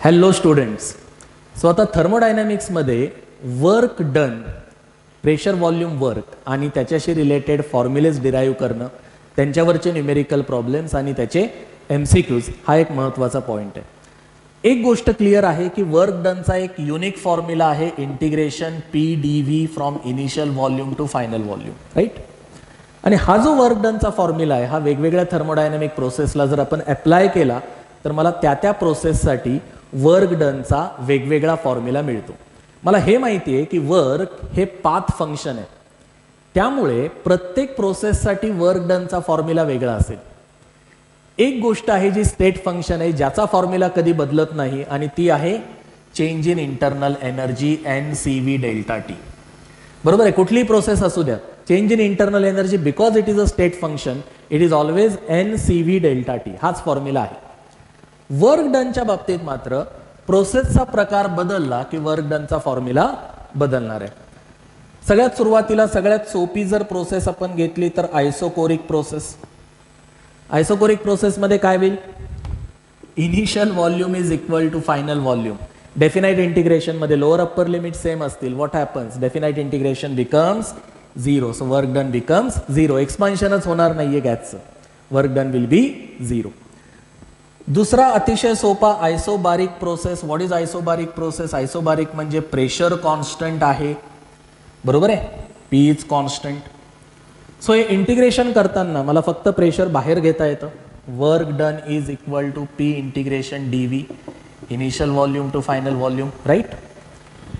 Hello students. So आता थर्मोडायनॅमिक्समध्ये work done, pressure volume work आणि त्याच्याशी रिलेटेड फॉर्म्युलेज डिराईव्ह करणं, त्यांच्यावरचे न्यूमेरिकल प्रॉब्लेम्स आणि त्याचे MCQs हा एक महत्त्वाचा पॉईंट आहे. एक गोष्ट क्लिअर आहे की वर्क डनचा एक युनिक फॉर्म्युला आहे, integration PdV from initial volume to final volume, right. आणि हा जो वर्क डनचा फॉर्म्युला आहे हा वेगवेगळ्या थर्मोडायनॅमिक प्रोसेसला जर आपण अप्लाय केला तर मला त्या प्रोसेससाठी वर्क डनचा वेगवेगळा फॉर्म्युला मिळतो. मला हे माहिती आहे की वर्क हे पाथ फंक्शन आहे, त्यामुळे प्रत्येक प्रोसेससाठी वर्क डनचा फॉर्म्युला वेगळा असेल. एक गोष्ट आहे जी स्टेट फंक्शन आहे, ज्याचा फॉर्म्युला कधी बदलत नाही, आणि ती आहे change in internal energy NCV delta T. बरोबर आहे. कुठलीही प्रोसेस असू द्या, change in internal energy because it is a state function, it is always NCV delta T, हाच फॉर्म्युला आहे. वर्क डनच्या बाबतीत मात्र प्रोसेसचा प्रकार बदलला की वर्क डनचा फॉर्म्युला बदलणार आहे. सगळ्यात सुरुवातीला सगळ्यात सोपी जर प्रोसेस आपण घेतली तर आयसोकोरिक प्रोसेस. आयसोकोरिक प्रोसेसमध्ये काय होईल? Initial volume is equal to final volume. Definite integration मध्ये लोअर अप्पर लिमिट सेम असतील. What happens? Definite integration becomes 0. So work done becomes 0. एक्सपान्शनच होणार नाहीये गॅसचं. Work done will be 0. दुसरा अतिशय सोपा isobaric process. What is isobaric process? Isobaric म्हणजे प्रेशर कॉन्स्टंट आहे, बरोबर आहे, P इज कॉन्स्टंट. सो हे इंटिग्रेशन करताना मला फक्त प्रेशर बाहेर घेता येतं. Work done is equal to P integration dV, initial volume to final volume, right.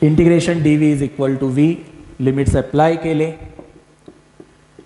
Integration dV is equal to V, limits apply केले,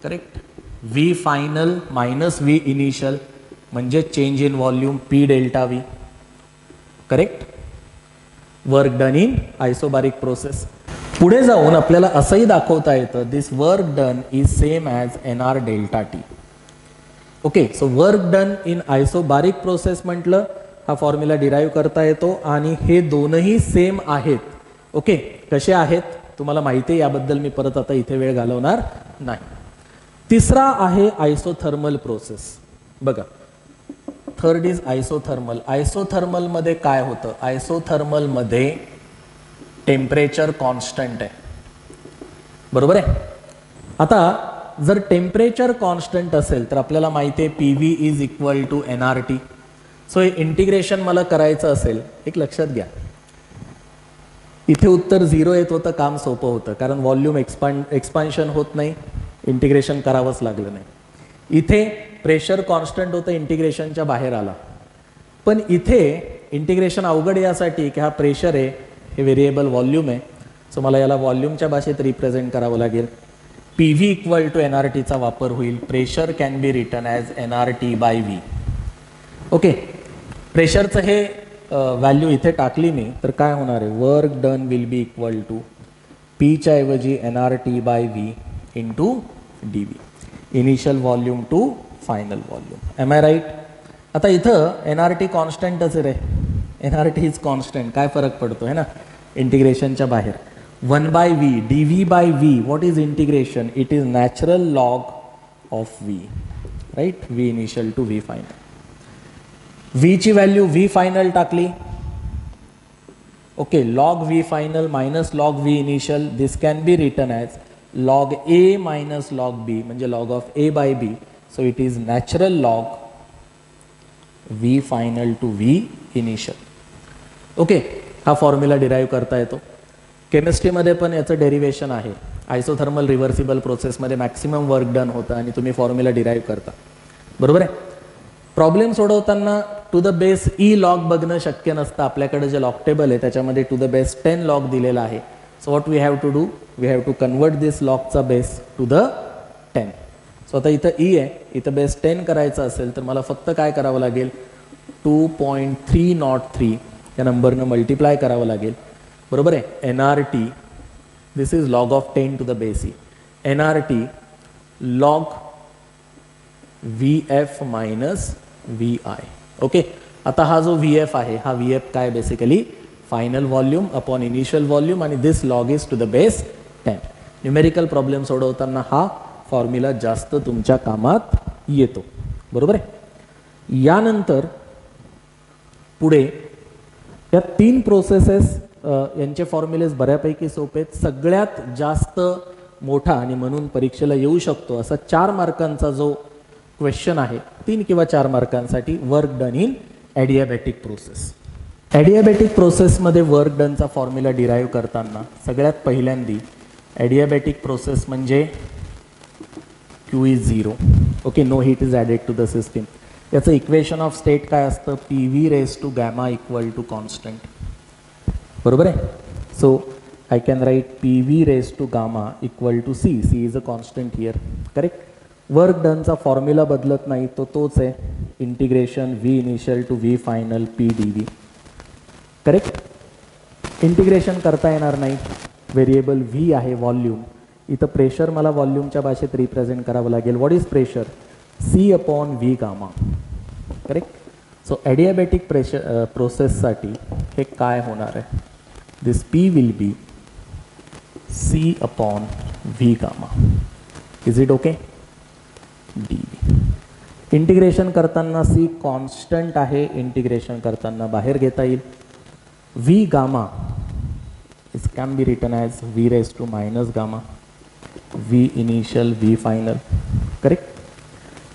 correct. V final minus V initial म्हणजे change in volume P delta V, correct. Work done in isobaric process. पुढे जाऊन आपल्याला असंही दाखवता येतं this work done is same as NR delta T. Okay. So work done in isobaric process म्हटलं हा formula derive करता येतो आणि हे दोनही सेम आहेत. ओके. कसे आहेत तुम्हाला माहिती आहे, याबद्दल मी परत आता इथे वेळ घालवणार नाही. तिसरा आहे आयसोथर्मल प्रोसेस. बघा, थर्ड इज आयसोथर्मल. आयसोथर्मल मध्ये काय होतं? आयसोथर्मल मध्ये टेम्परेचर कॉन्स्टंट आहे, बरोबर आहे. आता जर टेम्परेचर कॉन्स्टंट असेल तर आपल्याला माहिती आहे PV is equal to NRT. So हे इंटिग्रेशन मला करायचं असेल, एक लक्षात घ्या, इथे उत्तर 0 येत होतं, काम सोपं होतं कारण व्हॉल्यूम एक्सपान्शन होत नाही, इंटिग्रेशन करावंच लागलं नाही. इथे प्रेशर कॉन्स्टंट होतं, इंटिग्रेशनच्या बाहेर आला. पण इथे इंटिग्रेशन अवघड यासाठी की हा प्रेशर आहे, हे व्हेरिएबल व्हॉल्यूम आहे. सो मला याला व्हॉल्यूमच्या भाषेत रिप्रेझेंट करावं लागेल. PV इक्वल टू NRTचा वापर होईल. Pressure can be written as NRT by V. Okay. प्रेशरचं हे व्हॅल्यू इथे टाकली मी तर काय होणार आहे? Work done will be equal to Pच्या ऐवजी NRT by V into dV, initial volume to final volume. Am I right? आता इथं NRT कॉन्स्टंटच रे, NRT इज कॉन्स्टंट, काय फरक पडतो है ना इंटिग्रेशनच्या बाहेर. 1 by V dV by V. What is integration? It is natural log of V, right. V initial to V final. V ची व्हॅल्यू V फायनल टाकली. Okay. Log V final minus log V initial, this can be written as log A minus log B म्हणजे log of A by B. So it is natural log V final to V initial. Okay. हा formula derive करता येतो. केमिस्ट्रीमध्ये पण याचं derivation आहे. Isothermal reversible प्रोसेसमध्ये maximum work done होतं आणि तुम्ही फॉर्म्युला डिराईव्ह करता, बरोबर आहे. प्रॉब्लेम सोडवताना to the base E log बघणं शक्य नसतं. आपल्याकडे जे लॉग टेबल आहे त्याच्यामध्ये टू द बेस 10 लॉग दिलेला आहे. So what we have to do? We have to convert this लॉगचा बेस टू द 10. सो आता इथं E आहे, इथं बेस 10 करायचं असेल तर मला फक्त काय करावं लागेल? 2.303 या नंबरनं मल्टिप्लाय करावं लागेल, बरोबर आहे. NRT, this is log of 10 to the base E. NRT log VF minus VI. ओके. आता हा जो VF आहे हा VF काय basically final volume upon initial volume आणि this log is to the base 10. Numerical problem सोडवताना हा फॉर्म्युला जास्त तुमच्या कामात येतो, बरोबर आहे. यानंतर पुढे या 3 प्रोसेसेस यांचे फॉर्म्युलेज बऱ्यापैकी सोपे आहेत. सगळ्यात जास्त मोठा आणि म्हणून परीक्षेला येऊ शकतो असा 4 मार्कांचा जो क्वेश्चन आहे, 3 किंवा 4 मार्कांसाठी, work done in adiabatic process. Adiabatic प्रोसेसमध्ये वर्क डनचा फॉर्म्युला डिराईव्ह करताना सगळ्यात पहिल्यांदी ॲडियाबॅटिक प्रोसेस म्हणजे Q is 0. Okay, no heat is added to the system. याचं इक्वेशन ऑफ स्टेट काय असतं? PV raise to gamma equal to constant. बरोबर आहे. So I can write PV raised to gamma equal to C. C is a constant here. Correct? Work डनचा formula बदलत नाही, तो तोच आहे, integration V initial to V final P dV. Correct? Integration करता येणार नाही, व्हेरिएबल V आहे व्हॉल्यूम. इथं प्रेशर मला व्हॉल्यूमच्या भाषेत रिप्रेझेंट करावं लागेल. What is pressure? C upon V gamma. Correct? So adiabatic प्रोसेससाठी हे काय होणार आहे? This P will be C upon V gamma. Is it okay? dV. Integration करताना C कॉन्स्टंट आहे, इंटिग्रेशन करताना बाहेर घेता येईल. V gamma is can be written as V raised to minus gamma V initial V final. Correct?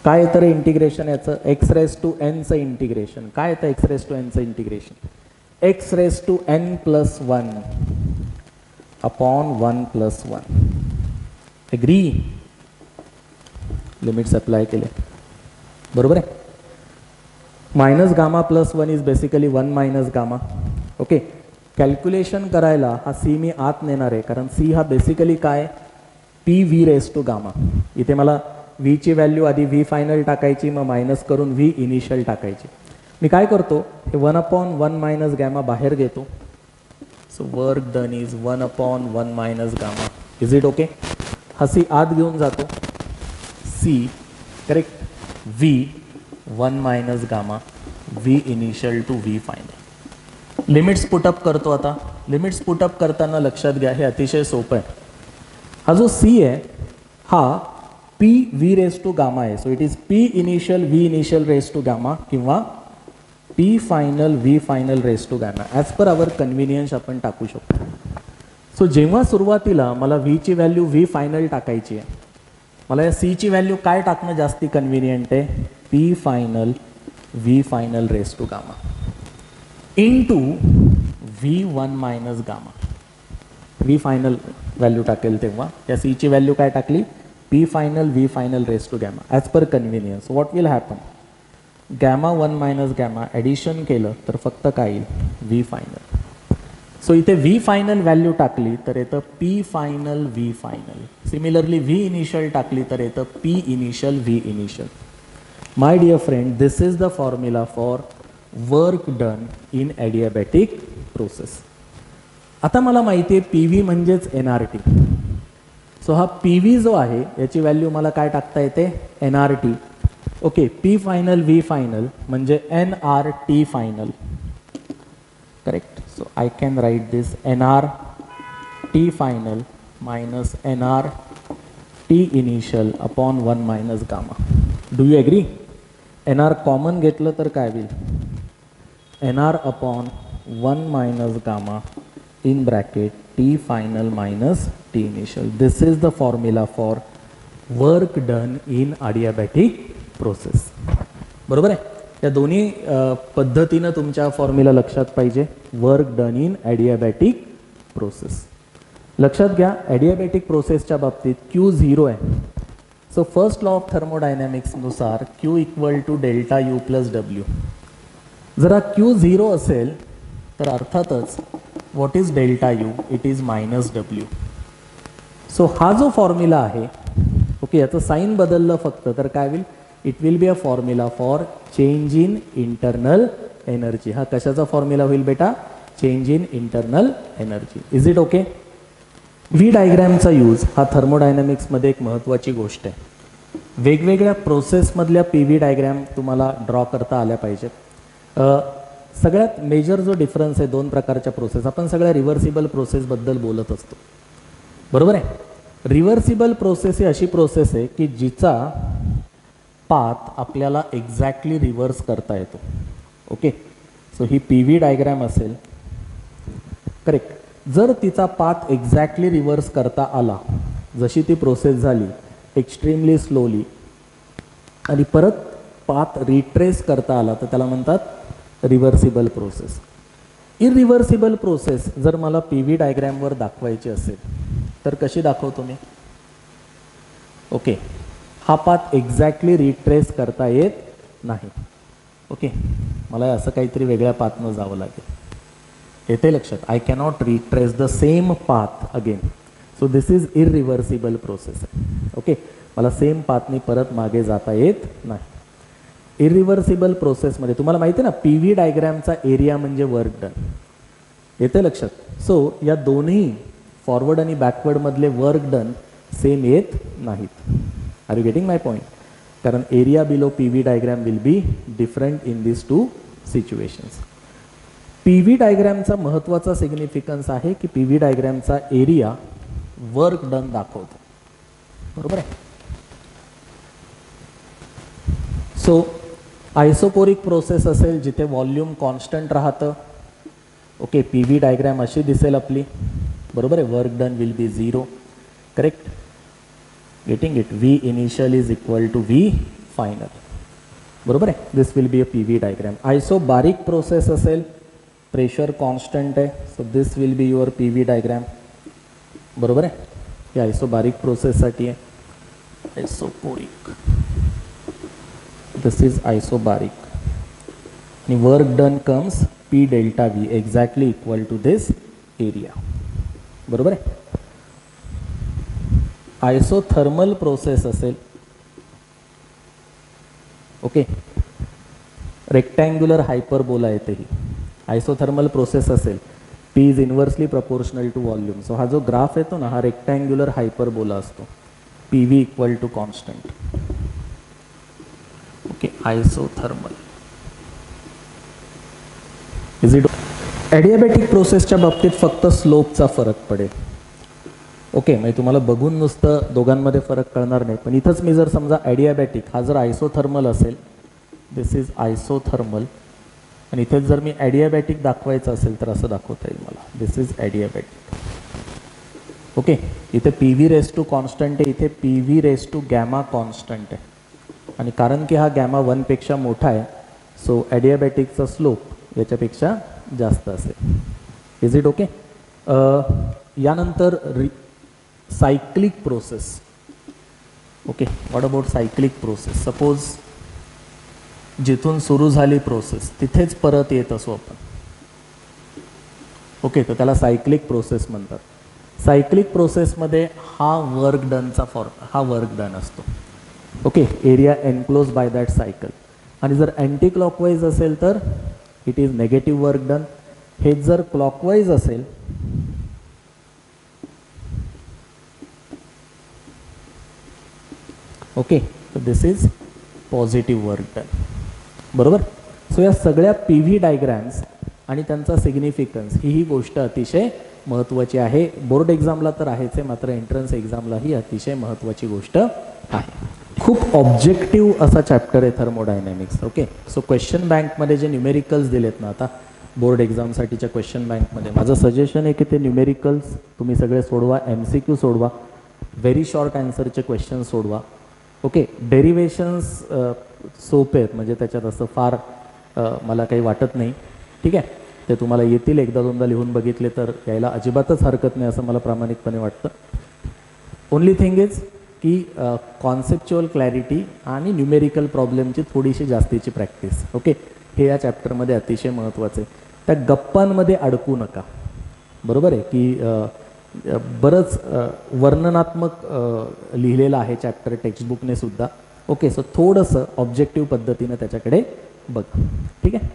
काय तर integration याचं x raised to n चं इंटिग्रेशन. काय येतं x raised to n चं integration? x raised to n plus 1 upon 1 plus 1. Agree? Limits apply केले. बरोबर आहे. Minus gamma plus 1 is basically 1 minus gamma. Okay, calculation करायला हा C मी आत नेणार आहे, कारण C हा बेसिकली काय? PV raise to gamma. इथे मला V ची व्हॅल्यू आधी V फायनल टाकायची, मग मायनस करून V इनिशियल टाकायची. मी काय करतो, हे 1 अपॉन 1 मायनस गॅमा बाहेर घेतो. So work done is 1 upon 1 minus gamma. Is it okay? हा C आत घेऊन जातो. C, correct, V 1 minus gamma V initial to V final. Limits put up करतो. आता लिमिट्स पुटअप करताना लक्षात घ्या, हे अतिशय सोपं आहे. हा जो C आहे हा P V raise to gamma आहे. So it is P initial V initial raise to gamma किंवा P final V final raise to gamma. As per our convenience आपण टाकू शकतो. सो जेव्हा सुरुवातीला मला V ची व्हॅल्यू V फायनल टाकायची आहे, मला या C ची व्हॅल्यू काय टाकणं जास्ती कन्व्हिनियंट आहे? P final V final raise to gamma into V1 minus gamma. V final value टाकेल तेव्हा या C ची व्हॅल्यू काय टाकली? P final V final raise to gamma. As per convenience what will happen? Gamma 1 minus gamma addition केलं तर फक्त काय येईल? V final. सो इथे V फायनल व्हॅल्यू टाकली तर येतं P final V final. Similarly V initial टाकली तर येतं P initial V initial. My dear friend, this is the formula for work done in adiabatic process. आता मला माहिती आहे PV म्हणजेच NRT. सो हा PV जो आहे याची व्हॅल्यू मला काय टाकता येते? NRT. Okay, P final V final म्हणजे NRT final. Correct? So I can write this NRT final minus NRT initial upon 1 minus gamma. Do you agree? NR common घेतलं तर काय होईल? NR upon 1 minus gamma in bracket T final minus T initial. This is the formula for work done in adiabatic process. बरोबर आहे. या दोन्ही पद्धतीनं तुमच्या फॉर्म्युला लक्षात पाहिजे. Work done in adiabatic process. लक्षात घ्या, ॲडियाबॅटिक प्रोसेसच्या बाबतीत Q 0 आहे. सो फर्स्ट लॉ ऑफ थर्मोडायनॅमिक्सनुसार Q equal to delta U plus W. जरा Q 0 असेल तर अर्थातच what is delta U? It is minus W. So हा जो फॉर्म्युला आहे, ओके, याचं साईन बदललं फक्त तर काय होईल? It will be a formula for change in internal energy. हा कशाचा फॉर्म्युला होईल बेटा? Change in internal energy. Is it okay? V डायग्रॅमचा यूज हा थर्मोडायनॅमिक्समध्ये एक महत्त्वाची गोष्ट आहे. वेगवेगळ्या प्रोसेसमधल्या PV डायग्रॅम तुम्हाला ड्रॉ करता आल्या पाहिजेत. सगळ्यात मेजर जो डिफरन्स आहे दोन प्रकारच्या प्रोसेस, आपण सगळ्या रिव्हर्सिबल प्रोसेसबद्दल बोलत असतो. बरोबर आहे. रिव्हर्सिबल प्रोसेस ही अशी प्रोसेस आहे की जिचा पाथ आपल्याला एक्झॅक्टली रिव्हर्स करता येतो. ओके, सो ही PV डायग्रॅम असेल करेक्ट. जर तिचा पाथ एक्झॅक्टली रिव्हर्स करता आला, जशी ती प्रोसेस झाली एक्स्ट्रीमली स्लोली, आणि परत पाथ रिट्रेस करता आला, तर त्याला म्हणतात रिव्हर्सिबल प्रोसेस. इरिव्हर्सिबल प्रोसेस जर मला पी व्ही डायग्रॅमवर दाखवायची असेल तर कशी दाखवतो मी? ओके, हा पाथ एक्झॅक्टली रिट्रेस करता येत नाही. ओके, मला असं काहीतरी वेगळ्या पाथनं जावं लागेल. येते लक्षात? I cannot retrace the same path again. So this is irreversible process. Okay, मला सेम पाथनी परत मागे जाता येत नाही. इरिव्हर्सिबल प्रोसेसमध्ये तुम्हाला माहिती आहे ना, पी व्ही डायग्रॅमचा एरिया म्हणजे वर्क डन. येते लक्षात? सो या दोन्ही फॉरवर्ड आणि बॅकवर्डमधले वर्क डन सेम येत नाहीत. Are you getting my point? कारण area below P V diagram will be different in this two situations. P V डायग्रॅमचा महत्त्वाचा सिग्निफिकन्स आहे की पी व्ही डायग्रॅमचा एरिया वर्क डन दाखवतो. बरोबर आहे? सो आयसोपोरिक प्रोसेस असेल जिथे व्हॉल्यूम कॉन्स्टंट राहतं. ओके, पी व्ही डायग्रॅम अशी दिसेल आपली. बरोबर आहे? Work done will be 0. Correct? Getting it? V initial is equal to V final. बरोबर आहे? This will be a P V diagram. Isobaric process असेल, प्रेशर कॉन्स्टंट आहे, so this will be your P V diagram. बरोबर आहे? हे isobaric प्रोसेससाठी आहे. Isochoric, this is isobaric. आणि work done comes P delta V exactly equal to this area. बरोबर आहे? आयसोथर्मल प्रोसेस असेल, ओके, रेक्टँग्युलर हायपरबोला येते ही. आयसोथर्मल प्रोसेस असेल, P is inversely proportional to volume. So हा जो ग्राफ येतो ना, हा रेक्टँग्युलर हायपरबोला असतो. P V equal to constant. Okay, isothermal. Is it? Adiabatic प्रोसेसच्या बाबतीत फक्त स्लोपचा फरक पडेल. ओके, म्हणजे तुम्हाला बघून नुसतं दोघांमध्ये फरक कळणार नाही. पण इथंच मी जर समजा ॲडियाबॅटिक हा जर आयसोथर्मल असेल, दिस इज आयसोथर्मल, आणि इथेच जर मी ॲडियाबॅटिक दाखवायचं असेल तर असं दाखवता येईल मला. This is adiabatic. ओके, इथे P V raise to constant आहे, इथे P V raise to gamma constant आहे. आणि कारण की हा गॅमा 1पेक्षा मोठा आहे, सो ॲडियाबॅटिकचा स्लोप याच्यापेक्षा जास्त असेल. Is it okay? यानंतर cyclic process. Okay, what about cyclic process? Suppose जिथून सुरू झाली प्रोसेस तिथेच परत येत असो आपण. ओके, तर त्याला सायक्लिक प्रोसेस म्हणतात. सायक्लिक प्रोसेसमध्ये हा वर्क डन असतो. Okay, area enclose by that cycle. आणि जर अँटी क्लॉकवाईज असेल तर it is negative work done. हे जर क्लॉकवाईज असेल, ओके, तर दिस इज पॉझिटिव्ह वर्क डन. बरोबर? सो या सगळ्या पी व्ही डायग्रॅम्स आणि त्यांचा सिग्निफिकन्स ही गोष्ट अतिशय महत्त्वाची आहे. बोर्ड एक्झामला तर आहेच आहे, मात्र एंट्रन्स एक्झामला ही अतिशय महत्त्वाची गोष्ट आहे. खूप ऑब्जेक्टिव्ह असा चॅप्टर आहे थर्मोडायनॅमिक्स. ओके, सो क्वेश्चन बँकमध्ये जे न्यूमेरिकल्स दिलेत ना आता बोर्ड एक्झामसाठीच्या क्वेश्चन बँकमध्ये, माझं सजेशन आहे की ते न्यूमेरिकल्स तुम्ही सगळे सोडवा, MCQ सोडवा, व्हेरी शॉर्ट आन्सरचे क्वेश्चन सोडवा. ओके, डेरिवेशन्स सोपे आहेत, म्हणजे त्याच्यात असं फार मला काही वाटत नाही. ठीक आहे, ते तुम्हाला येतील, एकदा दोनदा लिहून बघितले तर यायला अजिबातच हरकत नाही असं मला प्रामाणिकपणे वाटतं. ओनली थिंग इज की कॉन्सेप्च्युअल क्लॅरिटी आणि न्यूमेरिकल प्रॉब्लेमची थोडीशी जास्तीची प्रॅक्टिस. ओके, हे या चॅप्टरमध्ये अतिशय महत्त्वाचं आहे. त्या गप्पांमध्ये अडकू नका. बरोबर आहे की बरंच वर्णनात्मक लिहिलेलं आहे चॅप्टर टेक्स्टबुकने सुद्धा. ओके, सो थोडंसं ऑब्जेक्टिव्ह पद्धतीनं त्याच्याकडे बघा. ठीक आहे.